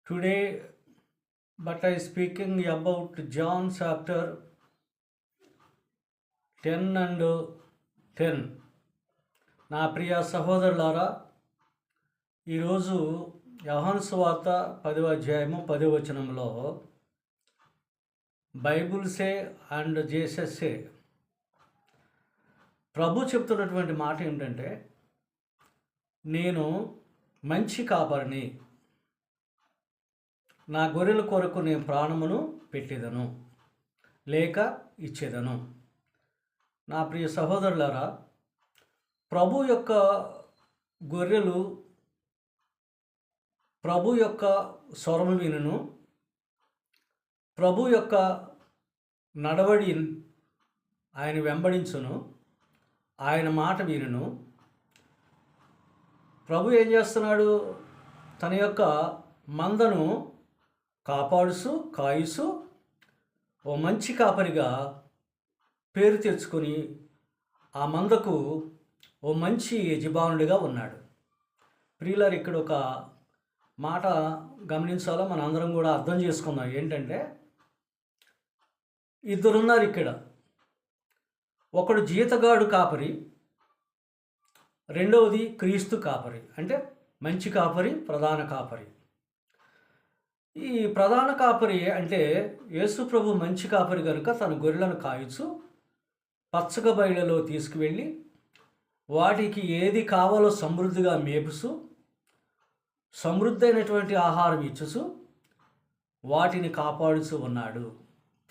Today, but I speaking about John chapter 10 and 10. నా ప్రియ సహోదరులారా, ఈరోజు యోహాను సువార్త 10వ అధ్యాయము 10వ వచనంలో బైబుల్సే అండ్ జేసస్సే ప్రభు చెప్తున్నటువంటి మాట ఏమిటంటే, నేను మంచి కాపరిని, నా గొర్రెల కొరకు నేను ప్రాణమును పెట్టేదను లేక ఇచ్చేదను. నా ప్రియ సహోదరులారా, ప్రభు యొక్క గొర్రెలు ప్రభు యొక్క స్వరము వినును, ప్రభు యొక్క నడవడి ఆయన వెంబడించును, ఆయన మాట వినును. ప్రభు ఏం చేస్తున్నాడు? తన యొక్క మందను కాపాడుసు కాయుసు ఓ మంచి కాపరిగా పేరు తెచ్చుకొని ఆ మందకు ఓ మంచి యజమానుడిగా ఉన్నాడు. ప్రియులారు, ఇక్కడ ఒక మాట గమనించాలో మన అందరం కూడా అర్థం చేసుకుందాం. ఏంటంటే, ఇద్దరున్నారు ఇక్కడ. ఒకడు జీతగాడు కాపరి, రెండవది క్రీస్తు కాపరి, అంటే మంచి కాపరి, ప్రధాన కాపరి. ఈ ప్రధాన కాపరి అంటే యేసు ప్రభు మంచి కాపరి కనుక తన గొర్రెలను కాయచ్చు పచ్చగ బయళ్ళలో తీసుకువెళ్ళి వాటికి ఏది కావాలో సమృద్ధిగా మేపుసు, సమృద్ధైనటువంటి ఆహారం ఇచ్చుసు, వాటిని కాపాడుతూ ఉన్నాడు.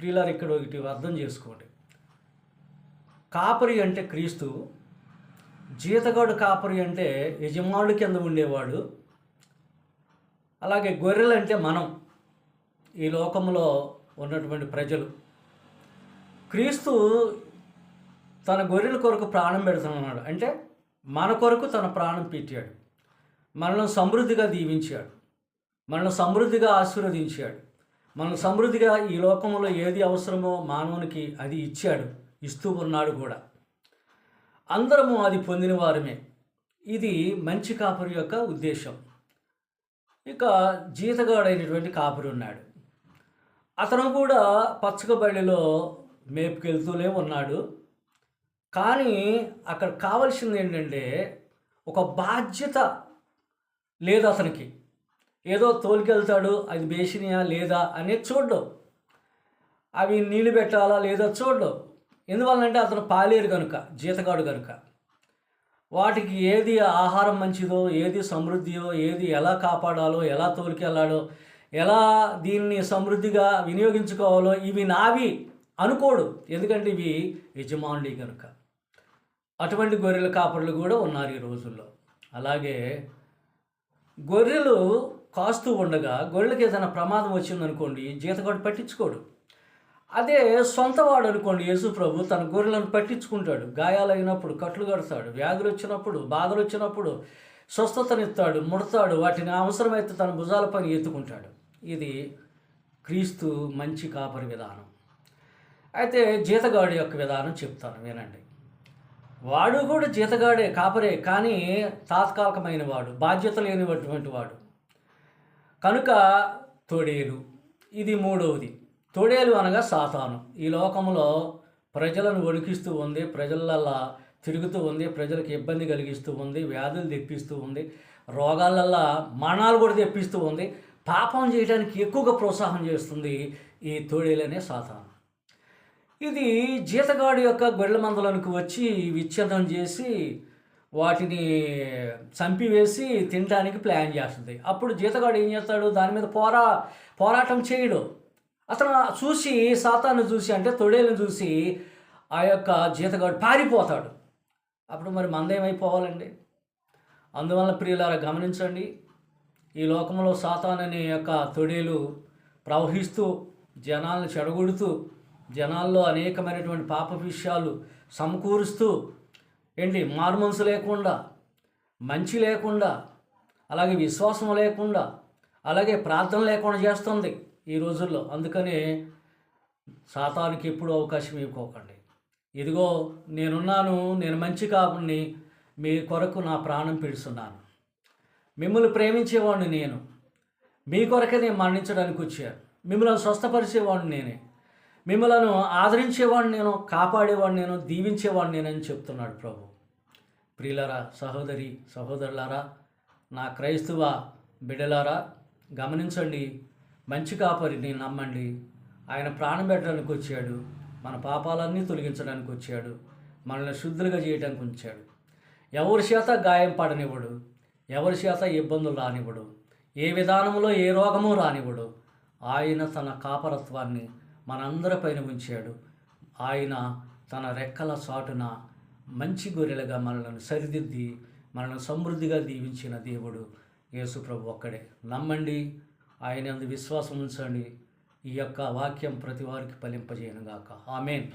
ప్రియులారు, ఇక్కడ ఒకటి అర్థం చేసుకోండి. కాపరి అంటే క్రీస్తు, జీతగాడు కాపరి అంటే యజమానుడి కింద ఉండేవాడు. అలాగే గొర్రెలు అంటే మనం, ఈ లోకంలో ఉన్నటువంటి ప్రజలు. క్రీస్తు తన గొర్రెల కొరకు ప్రాణం పెడుతున్నాడు, అంటే మన కొరకు తన ప్రాణం పెట్టాడు. మనల్ని సమృద్ధిగా దీవించాడు, మనల్ని సమృద్ధిగా ఆశీర్వదించాడు, మనల్ని సమృద్ధిగా ఈ లోకంలో ఏది అవసరమో మానవునికి అది ఇచ్చాడు, ఇస్తూ ఉన్నాడు కూడా. అందరము అది పొందిన వారమే. ఇది మంచి కాపరి యొక్క ఉద్దేశం. ఇక జీతగాడైనటువంటి కాపరి ఉన్నాడు. అతను కూడా పచ్చక బయలులో మేపుకెళ్తూనే ఉన్నాడు. కానీ అక్కడ కావాల్సింది ఏంటంటే, ఒక బాధ్యత లేదు అతనికి. ఏదో తోలుకెళ్తాడు, అది బేసినియా లేదా అనేది చూడడం, అవి నీళ్ళు పెట్టాలా లేదా చూడడం. ఎందువల్లంటే అతను పాలేరు కనుక, జీతగాడు కనుక. వాటికి ఏది ఆహారం మంచిదో, ఏది సమృద్ధియో, ఏది ఎలా కాపాడాలో, ఎలా తోలుకెళ్ళాలో, ఎలా దీన్ని సమృద్ధిగా వినియోగించుకోవాలో ఇవి నావి అనుకోడు. ఎందుకంటే ఇవి యజమానుడి కనుక. అటువంటి గొర్రెల కాపరులు కూడా ఉన్నారు ఈ రోజుల్లో. అలాగే గొర్రెలు కాస్తూ ఉండగా గొర్రెలకి ఏదైనా ప్రమాదం వచ్చిందనుకోండి, జీతగాడు పట్టించుకోడు. అదే సొంతవాడు అనుకోండి, యేసు ప్రభు తన గొర్రెలను పట్టించుకుంటాడు. గాయాలైనప్పుడు కట్లు కడతాడు, వ్యాధులు వచ్చినప్పుడు, బాధలు వచ్చినప్పుడు స్వస్థతనిస్తాడు, ముడతాడు, వాటిని అవసరమైతే తన భుజాల పని ఎత్తుకుంటాడు. ఇది క్రీస్తు మంచి కాపరి విధానం. అయితే జీతగాడి యొక్క విధానం చెప్తాను, వినండి. వాడు కూడా జీతగాడే, కాపరే, కానీ తాత్కాలికమైన వాడు, బాధ్యత లేనిటువంటి వాడు కనుక తోడేలు. ఇది మూడవది. తోడేలు అనగా సాతాను. ఈ లోకంలో ప్రజలను వణికిస్తూ ఉంది, ప్రజలల్లా తిరుగుతూ ఉంది, ప్రజలకు ఇబ్బంది కలిగిస్తూ ఉంది, వ్యాధులు తెప్పిస్తూ ఉంది, రోగాలల్లా మరణాలు కూడా తెప్పిస్తూ ఉంది, పాపం చేయడానికి ఎక్కువగా ప్రోత్సాహం చేస్తుంది ఈ తోడేలనే సాతాను. ఇది జీతగాడి యొక్క గొర్రెల మందలోనికి వచ్చి విచ్ఛేదం చేసి వాటిని చంపివేసి తినడానికి ప్లాన్ చేస్తుంది. అప్పుడు జీతగాడు ఏం చేస్తాడు? దాని మీద పోరాటం చేయడు. అతను చూసి, సాతాను చూసి, అంటే తొడేలను చూసి ఆ యొక్క జీతగాడు పారిపోతాడు. అప్పుడు మరి మందేమైపోవాలండి? అందువల్ల ప్రియులారా గమనించండి, ఈ లోకంలో సాతాను అనే యొక్క తొడేలు ప్రవహిస్తూ జనాలను చెడగొడుతూ, జనాల్లో అనేకమైనటువంటి పాప విషయాలు సమకూరుస్తూ, మారుమనసు లేకుండా, మంచి లేకుండా, అలాగే విశ్వాసం లేకుండా, అలాగే ప్రార్థన లేకుండా చేస్తుంది ఈ రోజుల్లో. అందుకనే సాతానుకి ఎప్పుడూ అవకాశం ఇవ్వకోకండి. ఇదిగో నేనున్నాను, నేను మంచి కాపుని, మీ కొరకు నా ప్రాణం పెడుతున్నాను, మిమ్మల్ని ప్రేమించేవాడిని నేను, మీ కొరకే నేను మరణించడానికి వచ్చాను. మిమ్మల్ని స్వస్థపరిచేవాడిని నేనే, మిమ్మలను ఆదరించేవాడిని నేను, కాపాడేవాడిని నేను, దీవించేవాడిని నేనని చెప్తున్నాడు ప్రభు. ప్రియులారా, సహోదరి సహోదరులారా, నా క్రైస్తవ బిడ్డలారా, గమనించండి. మంచి కాపరిని నమ్మండి. ఆయన ప్రాణం పెట్టడానికి వచ్చాడు, మన పాపాలన్నీ తొలగించడానికి వచ్చాడు, మనల్ని శుద్ధులుగా చేయడానికి వచ్చాడు. ఎవరి చేత గాయం పడనివ్వడు, ఎవరి చేత ఇబ్బందులు రానివ్వడు, ఏ విధానంలో ఏ రోగము రానివ్వడు. ఆయన తన కాపరత్వాన్ని మనందరిపైన ఉంచాడు. ఆయన తన రెక్కల చాటున మంచి గొర్రెలుగా మనల్ని సరిదిద్ది మనల్ని సమృద్ధిగా దీవించిన దేవుడు యేసు ప్రభు ఒక్కడే. నమ్మండి, ఆయన యందు విశ్వాసం ఉంచండి. ఈ యొక్క వాక్యం ప్రతి వారికి ఫలింపజేయనుగాక. ఆమేన్.